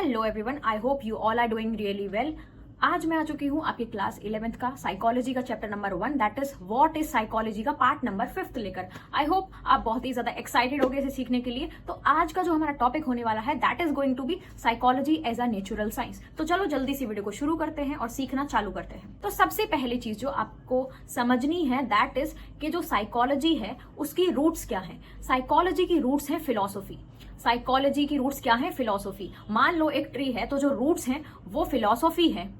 Hello everyone, I hope you all are doing really well. आज मैं आ चुकी हूँ आपकी क्लास 11th का साइकोलॉजी का chapter number 1 that is what is psychology का पार्ट नंबर 5 लेकर। आई होप आप बहुत ही ज्यादा एक्साइटेड हो गए इसे सीखने के लिए। तो आज का जो हमारा टॉपिक होने वाला है that is going to be psychology as a natural science. तो चलो जल्दी से वीडियो को शुरू करते हैं और सीखना चालू करते हैं। तो सबसे पहली चीज जो आपको समझनी है दैट इज कि जो साइकोलॉजी है उसकी रूट्स क्या है। साइकोलॉजी की रूट्स है फिलॉसफी। साइकोलॉजी की रूट्स क्या है? फिलॉसफी। मान लो एक ट्री है तो जो रूट्स हैं वो फिलॉसफी है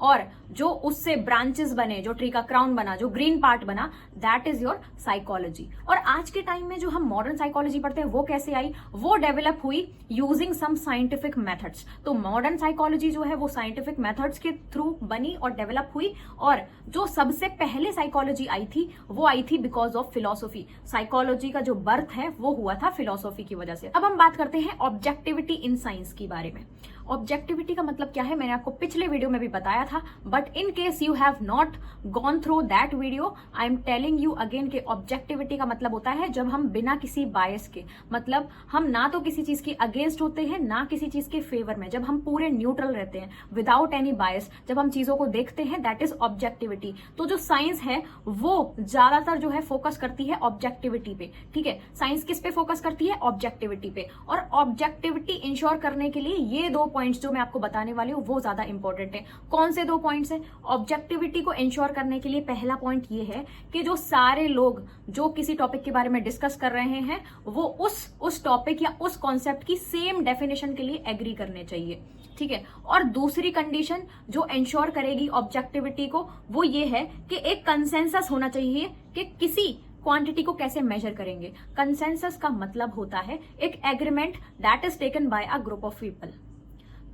और जो उससे ब्रांचेस बने, जो ट्री का क्राउन बना, जो ग्रीन पार्ट बना, दैट इज योर साइकोलॉजी। और आज के टाइम में जो हम मॉडर्न साइकोलॉजी पढ़ते हैं वो कैसे आई? वो डेवलप हुई यूजिंग सम साइंटिफिक मेथड्स। तो मॉडर्न साइकोलॉजी जो है वो साइंटिफिक मेथड्स के थ्रू बनी और डेवलप हुई। और जो सबसे पहले साइकोलॉजी आई थी वो आई थी बिकॉज ऑफ फिलॉसफी। साइकोलॉजी का जो बर्थ है वो हुआ था फिलॉसफी की वजह से। अब हम बात करते हैं ऑब्जेक्टिविटी इन साइंस के बारे में। ऑब्जेक्टिविटी का मतलब क्या है मैंने आपको पिछले वीडियो में भी बताया था, but in case you have not gone through that video, I am telling you again कि ऑब्जेक्टिविटी का मतलब होता है जब हम बिना किसी बायस के, मतलब हम ना तो किसी चीज के अगेंस्ट होते हैं ना किसी चीज के फेवर में, जब हम पूरे न्यूट्रल रहते हैं विदाउट एनी बायस, जब हम चीजों को देखते हैं, दैट इज ऑब्जेक्टिविटी। तो जो साइंस है वो ज्यादातर जो है फोकस करती है ऑब्जेक्टिविटी पे। ठीक है, साइंस किस पे फोकस करती है? ऑब्जेक्टिविटी पे। और ऑब्जेक्टिविटी इंश्योर करने के लिए ये दो पॉइंट्स जो मैं आपको बताने वाली हूँ वो ज्यादा इंपॉर्टेंट है। कौन से दो पॉइंट्स हैं? ऑब्जेक्टिविटी को इंश्योर करने के लिए पहला पॉइंट ये है कि जो सारे लोग जो किसी टॉपिक के बारे में डिस्कस कर रहे हैं वो उस टॉपिक या उस कॉन्सेप्ट की सेम डेफिनेशन के लिए एग्री करने चाहिए। ठीक है, और दूसरी कंडीशन जो इंश्योर करेगी ऑब्जेक्टिविटी को वो ये है कि एक कंसेंसस होना चाहिए कि किसी क्वांटिटी को कैसे मेजर करेंगे। कंसेंसस का मतलब होता है एक agreement that is taken by a group of people.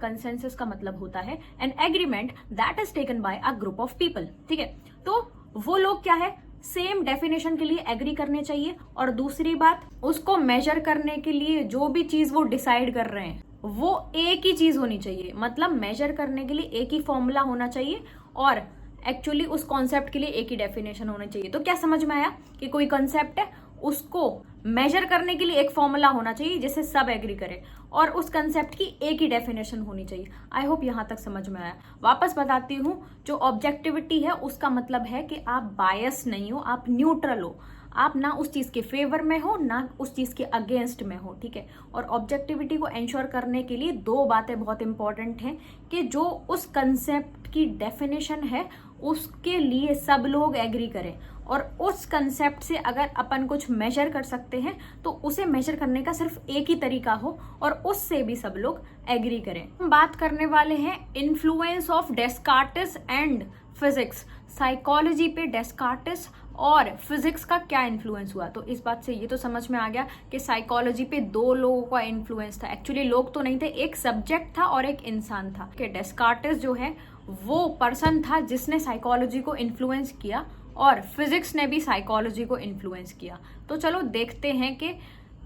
Consensus का मतलब होता है an agreement that is taken by a group of people. ठीक है, तो वो लोग क्या है, सेम डेफिनेशन के लिए एग्री करने चाहिए। और दूसरी बात, उसको मेजर करने के लिए जो भी चीज वो डिसाइड कर रहे हैं वो एक ही चीज होनी चाहिए। मतलब मेजर करने के लिए एक ही फॉर्मूला होना चाहिए और एक्चुअली उस कॉन्सेप्ट के लिए एक ही डेफिनेशन होना चाहिए। तो क्या समझ में आया कि कोई कॉन्सेप्ट है उसको मेजर करने के लिए एक फॉर्मूला होना चाहिए जिससे सब एग्री करें और उस कंसेप्ट की एक ही डेफिनेशन होनी चाहिए। आई होप यहां तक समझ में आया। वापस बताती हूं, जो ऑब्जेक्टिविटी है उसका मतलब है कि आप बायस नहीं हो, आप न्यूट्रल हो। आप ना उस चीज के फेवर में हो ना उस चीज के अगेंस्ट में हो। ठीक है, और ऑब्जेक्टिविटी को इंश्योर करने के लिए दो बातें बहुत इंपॉर्टेंट हैं कि जो उस कंसेप्ट की डेफिनेशन है उसके लिए सब लोग एग्री करें और उस कंसेप्ट से अगर अपन कुछ मेजर कर सकते हैं तो उसे मेजर करने का सिर्फ एक ही तरीका हो और उससे भी सब लोग एग्री करें। हम बात करने वाले हैं influence of Descartes and physics. Psychology पे डेस्कार्टिस और फिजिक्स का क्या इन्फ्लुएंस हुआ। तो इस बात से ये तो समझ में आ गया कि साइकोलॉजी पे दो लोगों का इन्फ्लुएंस था। एक्चुअली लोग तो नहीं थे, एक सब्जेक्ट था और एक इंसान था। कि डेस्कार्टिस जो है वो पर्सन था जिसने साइकोलॉजी को इन्फ्लुएंस किया और फिजिक्स ने भी साइकोलॉजी को इन्फ्लुएंस किया। तो चलो देखते हैं कि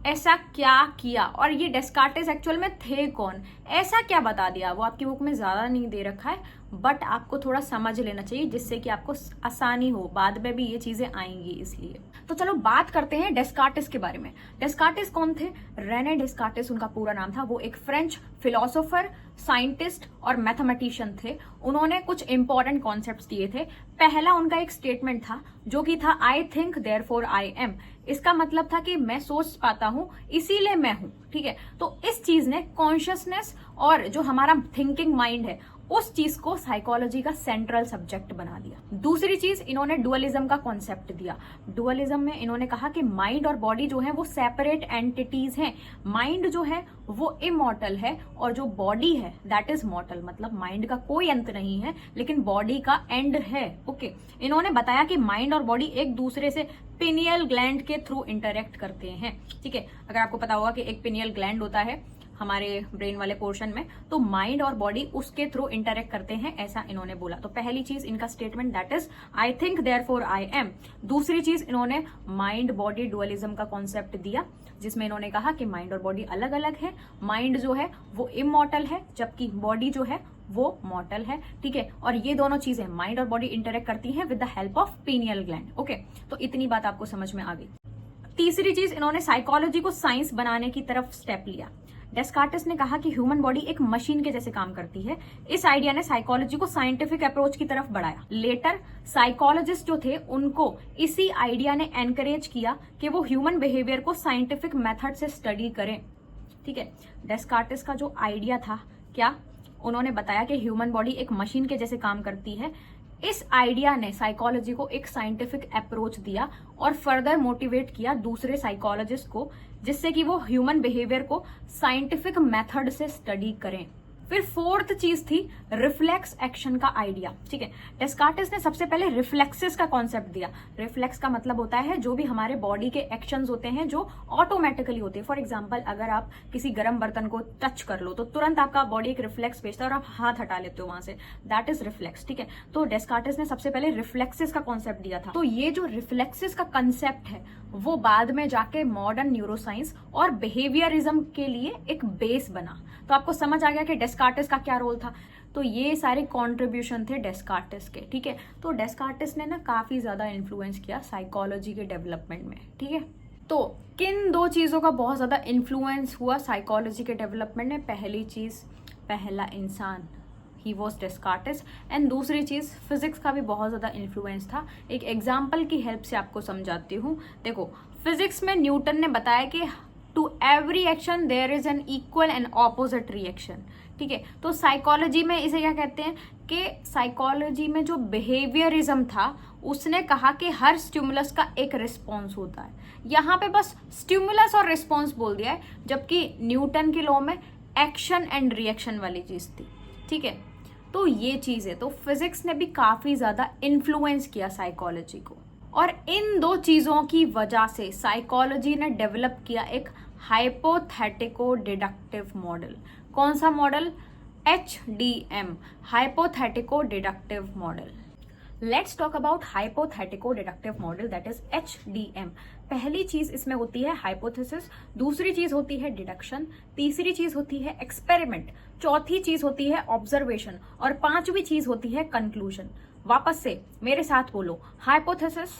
ऐसा क्या किया और ये डेस्कार्टिस एक्चुअल में थे कौन, ऐसा क्या बता दिया। वो आपकी बुक में ज्यादा नहीं दे रखा है बट आपको थोड़ा समझ लेना चाहिए जिससे कि आपको आसानी हो, बाद में भी ये चीजें आएंगी इसलिए। तो चलो बात करते हैं डेस्कार्टिस के बारे में। डेस्कार्टिस कौन थे? रेने डेस्कार्टिस उनका पूरा नाम था। वो एक फ्रेंच फिलोसोफर, साइंटिस्ट और मैथमेटिशियन थे। उन्होंने कुछ इंपॉर्टेंट कॉन्सेप्ट्स दिए थे। पहला उनका एक स्टेटमेंट था जो कि था I think therefore I am. इसका मतलब था कि मैं सोच पाता हूं इसीलिए मैं हूं। ठीक है, तो इस चीज ने कॉन्शियसनेस और जो हमारा थिंकिंग माइंड है उस चीज को साइकोलॉजी का सेंट्रल सब्जेक्ट बना दिया। दूसरी चीज, इन्होंने डुअलिज्म का कॉन्सेप्ट दिया। डुअलिज्म में इन्होंने कहा कि माइंड और बॉडी जो है वो सेपरेट एंटिटीज हैं। माइंड जो है वो इमॉर्टल है और जो बॉडी है दैट इज मॉर्टल। मतलब माइंड का कोई अंत नहीं है लेकिन बॉडी का एंड है। ओके, इन्होंने बताया कि माइंड और बॉडी एक दूसरे से पिनियल ग्लैंड के थ्रू इंटरेक्ट करते हैं। ठीक है, अगर आपको पता होगा कि एक पिनियल ग्लैंड होता है हमारे ब्रेन वाले पोर्शन में, तो माइंड और बॉडी उसके थ्रू इंटरेक्ट करते हैं, ऐसा इन्होंने बोला। तो पहली चीज इनका statement that is I think therefore I am. दूसरी चीज, इन्होंने माइंड बॉडी डुअलिज्म का कॉन्सेप्ट दिया जिसमें इन्होंने कहा कि माइंड और बॉडी अलग अलग है। माइंड जो है वो इमॉर्टल है जबकि बॉडी जो है वो मॉर्टल है। ठीक है, और ये दोनों चीजें माइंड और बॉडी इंटरेक्ट करती हैं with the help of pineal gland. Okay, तो इतनी बात आपको समझ में आ गई। तीसरी चीज, इन्होंने साइकोलॉजी को साइंस बनाने की तरफ स्टेप लिया। डेस्कार्टिस ने कहा कि ह्यूमन बॉडी एक मशीन के जैसे काम करती है। इस आइडिया ने साइकोलॉजी को साइंटिफिक अप्रोच की तरफ बढ़ाया। लेटर साइकोलॉजिस्ट जो थे उनको इसी आइडिया ने एनकरेज किया कि वो ह्यूमन बिहेवियर को साइंटिफिक मेथड से स्टडी करें। ठीक है, डेस्कार्टिस का जो आइडिया था, क्या उन्होंने बताया कि ह्यूमन बॉडी एक मशीन के जैसे काम करती है। इस आइडिया ने साइकोलॉजी को एक साइंटिफिक अप्रोच दिया और फर्दर मोटिवेट किया दूसरे साइकोलॉजिस्ट को, जिससे कि वो ह्यूमन बिहेवियर को साइंटिफिक मेथड से स्टडी करें। फिर फोर्थ चीज थी रिफ्लेक्स एक्शन का आइडिया। ठीक है, डेस्कार्टिस ने सबसे पहले रिफ्लेक्सेस का कॉन्सेप्ट दिया। रिफ्लेक्स का मतलब होता है जो भी हमारे बॉडी के एक्शंस होते हैं जो ऑटोमेटिकली होते हैं। फॉर एग्जांपल, अगर आप किसी गर्म बर्तन को टच कर लो तो तुरंत आपका बॉडी एक रिफ्लेक्स भेजता है और आप हाथ हटा लेते हो वहां से, दैट इज रिफ्लेक्स। ठीक है, तो डेस्कार्टिस ने सबसे पहले रिफ्लेक्सेस का कॉन्सेप्ट दिया था। तो ये जो रिफ्लेक्सेस का कंसेप्ट है वो बाद में जाके मॉडर्न न्यूरोसाइंस और बिहेवियरिज्म के लिए एक बेस बना। तो आपको समझ आ गया कि डेस्कार्टिस का क्या रोल था। तो ये सारे कॉन्ट्रीब्यूशन थे डेस्कार्टिस के। ठीक है, तो डेस्कार्टिस ने ना काफी ज्यादा इन्फ्लुएंस किया साइकोलॉजी के डेवलपमेंट में। ठीक है, तो किन दो चीजों का बहुत ज्यादा इन्फ्लुएंस हुआ साइकोलॉजी के डेवलपमेंट में? पहली चीज, पहला इंसान, ही वॉज डेस्कार्टिस, एंड दूसरी चीज फिजिक्स का भी बहुत ज्यादा इन्फ्लुएंस था। एक एग्जाम्पल की हेल्प से आपको समझाती हूँ। देखो, फिजिक्स में न्यूटन ने बताया कि to every action there is an equal and opposite reaction. ठीक है, तो साइकोलॉजी में इसे क्या कहते हैं कि साइकोलॉजी में जो बिहेवियरिज्म था उसने कहा कि हर स्टिमुलस का एक रिस्पॉन्स होता है। यहाँ पे बस स्टिमुलस और रिस्पॉन्स बोल दिया है, जबकि न्यूटन के लॉ में एक्शन एंड रिएक्शन वाली चीज थी। ठीक है, तो ये चीज है। तो फिजिक्स ने भी काफी ज्यादा इन्फ्लुएंस किया साइकोलॉजी को, और इन दो चीजों की वजह से साइकोलॉजी ने डेवलप किया एक हाइपोथेटिको डिडक्टिव मॉडल। कौन सा model? HDM, hypothetico deductive model. Let's talk about hypothetico deductive model, that is HDM। पहली चीज इसमें होती है हाइपोथेसिस, दूसरी चीज होती है डिडक्शन, तीसरी चीज होती है एक्सपेरिमेंट, चौथी चीज होती है ऑब्जर्वेशन, और पांचवी चीज होती है कंक्लूजन। वापस से मेरे साथ बोलो, hypothesis,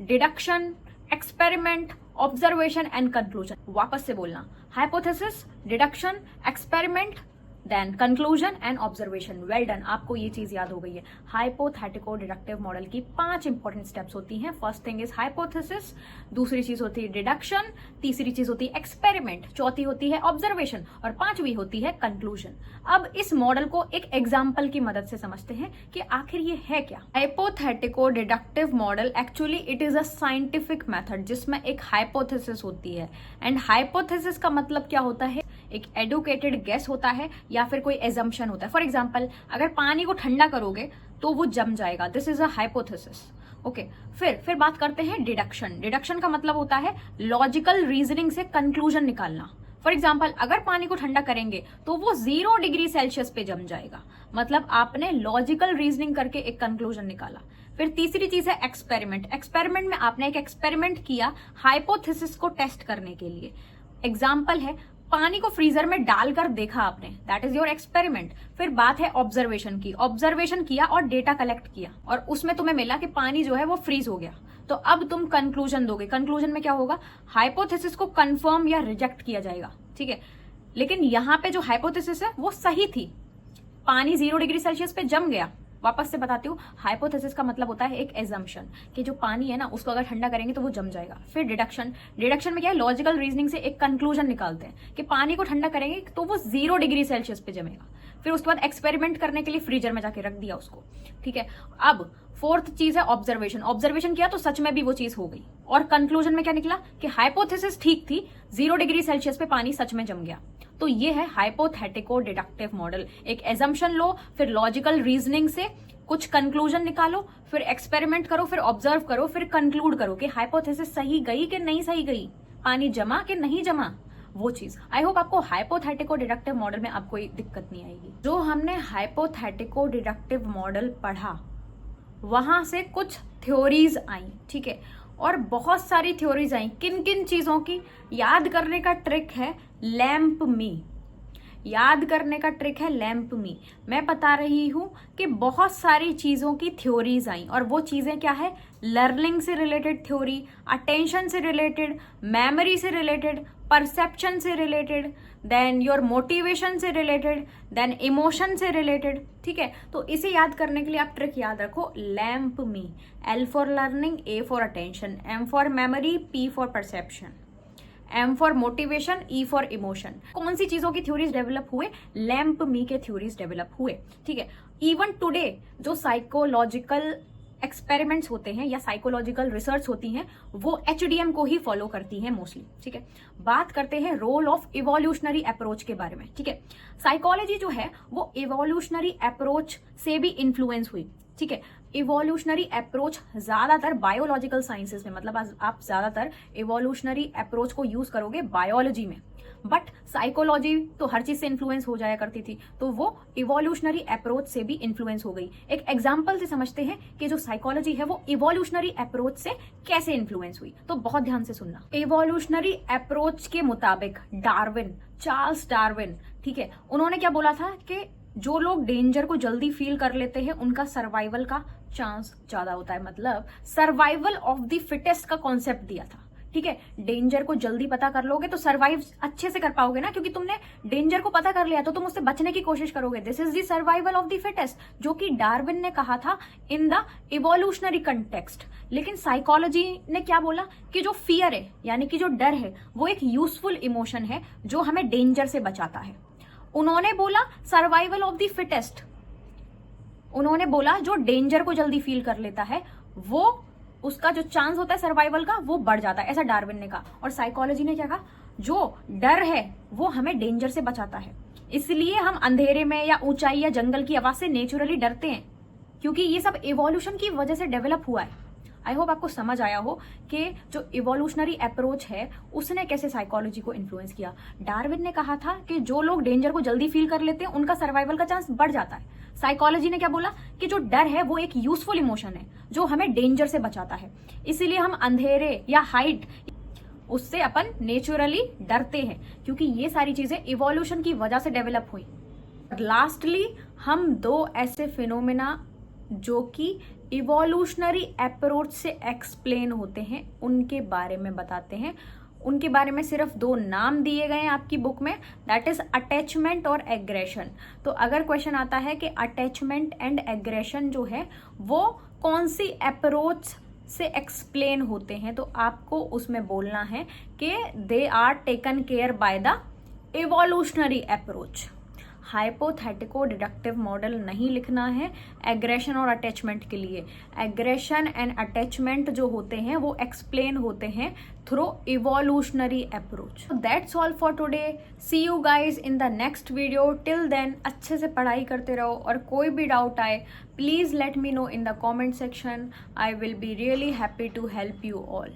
deduction, experiment, observation and conclusion. वापस से बोलना, hypothesis, deduction, experiment, then conclusion and observation. Well done, आपको ये चीज याद हो गई है। हाइपोथेटिको डिडक्टिव मॉडल की 5 इंपॉर्टेंट स्टेप्स होती हैं। फर्स्ट थिंग इज हाइपोथेसिस, दूसरी चीज होती है डिडक्शन, तीसरी चीज होती है एक्सपेरिमेंट, चौथी होती है ऑब्जर्वेशन, और पांचवी होती है कंक्लूजन। अब इस मॉडल को एक एग्जाम्पल की मदद से समझते हैं कि आखिर ये है क्या। Hypothetico deductive model actually it is a scientific method जिसमें एक हाइपोथेसिस होती है, एंड हाइपोथेसिस का मतलब क्या होता है? एक एडुकेटेड गेस होता है या फिर कोई एजम्पशन होता है। फॉर एग्जाम्पल, अगर पानी को ठंडा करोगे तो वो जम जाएगा, this is a hypothesis. Okay, फिर बात करते हैं डिडक्शन। डिडक्शन का मतलब होता है लॉजिकल रीजनिंग से कंक्लूजन निकालना। फॉर एग्जाम्पल, अगर पानी को ठंडा करेंगे तो वो 0 डिग्री सेल्सियस पे जम जाएगा, मतलब आपने लॉजिकल रीजनिंग करके एक कंक्लूजन निकाला। फिर तीसरी चीज है एक्सपेरिमेंट। एक्सपेरिमेंट में आपने एक एक्सपेरिमेंट किया हाइपोथेसिस को टेस्ट करने के लिए। एग्जाम्पल है, पानी को फ्रीजर में डालकर देखा आपने, दैट इज योर एक्सपेरिमेंट। फिर बात है ऑब्जर्वेशन की। ऑब्जर्वेशन किया और डेटा कलेक्ट किया, और उसमें तुम्हें मिला कि पानी जो है वो फ्रीज हो गया। तो अब तुम कंक्लूजन दोगे। कंक्लूजन में क्या होगा? हाइपोथेसिस को कंफर्म या रिजेक्ट किया जाएगा। ठीक है, लेकिन यहाँ पे जो हाइपोथेसिस है वो सही थी, पानी 0 डिग्री सेल्सियस पे जम गया। वापस से बताती हूँ, हाइपोथेसिस का मतलब होता है एक एजम्पशन कि जो पानी है ना उसको अगर ठंडा करेंगे तो वो जम जाएगा। फिर डिडक्शन। डिडक्शन में क्या है? लॉजिकल रीजनिंग से एक कंक्लूजन निकालते हैं कि पानी को ठंडा करेंगे तो वो 0 डिग्री सेल्सियस पे जमेगा। फिर उसके बाद एक्सपेरिमेंट करने के लिए फ्रीजर में जाके रख दिया उसको। ठीक है, अब फोर्थ चीज है ऑब्जर्वेशन। ऑब्जर्वेशन किया तो सच में भी वो चीज हो गई, और कंक्लूजन में क्या निकला कि हाइपोथेसिस ठीक थी, 0 डिग्री सेल्सियस पे पानी सच में जम गया। तो ये है हाइपोथेटिको डिडक्टिव मॉडल। एक एजम्पशन लो, फिर लॉजिकल रीजनिंग से कुछ कंक्लूजन निकालो, फिर एक्सपेरिमेंट करो, फिर ऑब्जर्व करो, फिर कंक्लूड करो कि हाइपोथेसिस सही गई कि नहीं सही गई, पानी जमा कि नहीं जमा, वो चीज। आई होप आपको हाइपोथेटिको डिडक्टिव मॉडल में आपको कोई दिक्कत नहीं आएगी। जो हमने हाइपोथेटिको डिडक्टिव मॉडल पढ़ा वहां से कुछ थ्योरीज आई। ठीक है, और बहुत सारी थ्योरीज आई। किन किन चीजों की? याद करने का ट्रिक है लैंप मी। याद करने का ट्रिक है लैंप मी। मैं बता रही हूं कि बहुत सारी चीजों की थ्योरीज आई, और वो चीजें क्या है? लर्निंग से रिलेटेड थ्योरी, अटेंशन से रिलेटेड, मेमोरी से रिलेटेड, परसेप्शन से रिलेटेड, देन योर मोटिवेशन से रिलेटेड, देन इमोशन से रिलेटेड। ठीक है, तो इसे याद करने के लिए आप ट्रिक याद रखो, lamp me, L for learning, A for attention, M for memory, P for perception, M for motivation, E for emotion. कौन सी चीजों की थ्योरीज डेवलप हुए? लैम्प मी के थ्योरीज डेवलप हुए। ठीक है, इवन टुडे जो साइकोलॉजिकल एक्सपेरिमेंट्स होते हैं या साइकोलॉजिकल रिसर्च होती हैं वो HDM को ही फॉलो करती हैं मोस्टली। ठीक है, बात करते हैं रोल ऑफ इवोल्यूशनरी अप्रोच के बारे में। ठीक है, साइकोलॉजी जो है वो इवोल्यूशनरी अप्रोच से भी इन्फ्लुएंस हुई। ठीक है, इवोल्यूशनरी अप्रोच ज्यादातर बायोलॉजिकल साइंसेस में, मतलब आप ज्यादातर इवोल्यूशनरी अप्रोच को यूज करोगे बायोलॉजी में, बट साइकोलॉजी तो हर चीज से इन्फ्लुएंस हो जाया करती थी, तो वो इवोल्यूशनरी अप्रोच से भी इन्फ्लुएंस हो गई। एक एग्जांपल से समझते हैं कि जो साइकोलॉजी है वो इवोल्यूशनरी अप्रोच से कैसे इन्फ्लुएंस हुई, तो बहुत ध्यान से सुनना। इवोल्यूशनरी अप्रोच के मुताबिक डार्विन, चार्ल्स डार्विन, ठीक है, उन्होंने क्या बोला था कि जो लोग डेंजर को जल्दी फील कर लेते हैं उनका सर्वाइवल का चांस ज्यादा होता है। मतलब सर्वाइवल ऑफ द फिटेस्ट का कॉन्सेप्ट दिया था। ठीक है, डेंजर को जल्दी पता कर लोगे तो सर्वाइव अच्छे से कर पाओगे ना, क्योंकि तुमने डेंजर को पता कर लिया तो तुम उससे बचने की कोशिश करोगे। This is the survival of the fittest, जो कि डार्विन ने कहा था इन द इवोल्यूशनरी कंटेक्स्ट। लेकिन साइकोलॉजी ने क्या बोला कि जो फियर है यानी कि जो डर है वो एक यूजफुल इमोशन है जो हमें डेंजर से बचाता है। उन्होंने बोला सर्वाइवल ऑफ द फिटेस्ट, उन्होंने बोला जो डेंजर को जल्दी फील कर लेता है वो उसका जो चांस होता है सर्वाइवल का वो बढ़ जाता है, ऐसा डार्विन ने कहा। और साइकोलॉजी ने क्या कहा, जो डर है वो हमें डेंजर से बचाता है, इसलिए हम अंधेरे में या ऊंचाई या जंगल की आवाज से नेचुरली डरते हैं, क्योंकि ये सब इवोल्यूशन की वजह से डेवलप हुआ है। आई होप आपको समझ आया हो कि जो इवोल्यूशनरी अप्रोच है उसने कैसे साइकोलॉजी को इन्फ्लुएंस किया। डार्विन ने कहा था कि जो लोग डेंजर को जल्दी फील कर लेते हैं उनका सर्वाइवल का चांस बढ़ जाता है। साइकोलॉजी ने क्या बोला कि जो डर है वो एक यूजफुल इमोशन है जो हमें डेंजर से बचाता है, इसीलिए हम अंधेरे या हाइट उससे अपन नेचुरली डरते हैं, क्योंकि ये सारी चीजें इवोल्यूशन की वजह से डेवलप हुई। लास्टली हम दो ऐसे फिनोमेना जो कि इवोल्यूशनरी अप्रोच से एक्सप्लेन होते हैं उनके बारे में बताते हैं। उनके बारे में सिर्फ दो नाम दिए गए हैं आपकी बुक में, दैट इज अटैचमेंट और एग्रेशन। तो अगर क्वेश्चन आता है कि अटैचमेंट एंड एग्रेशन जो है वो कौन सी अप्रोच से एक्सप्लेन होते हैं, तो आपको उसमें बोलना है कि they are taken care by the evolutionary approach. Hypothetico deductive model नहीं लिखना है एग्रेशन और अटैचमेंट के लिए। एग्रेशन एंड अटैचमेंट जो होते हैं वो एक्सप्लेन होते हैं through evolutionary approach. That's all for today, see you guys in the next video. Till then अच्छे से पढ़ाई करते रहो और कोई भी डाउट आए please let me know in the comment section. I will be really happy to help you all.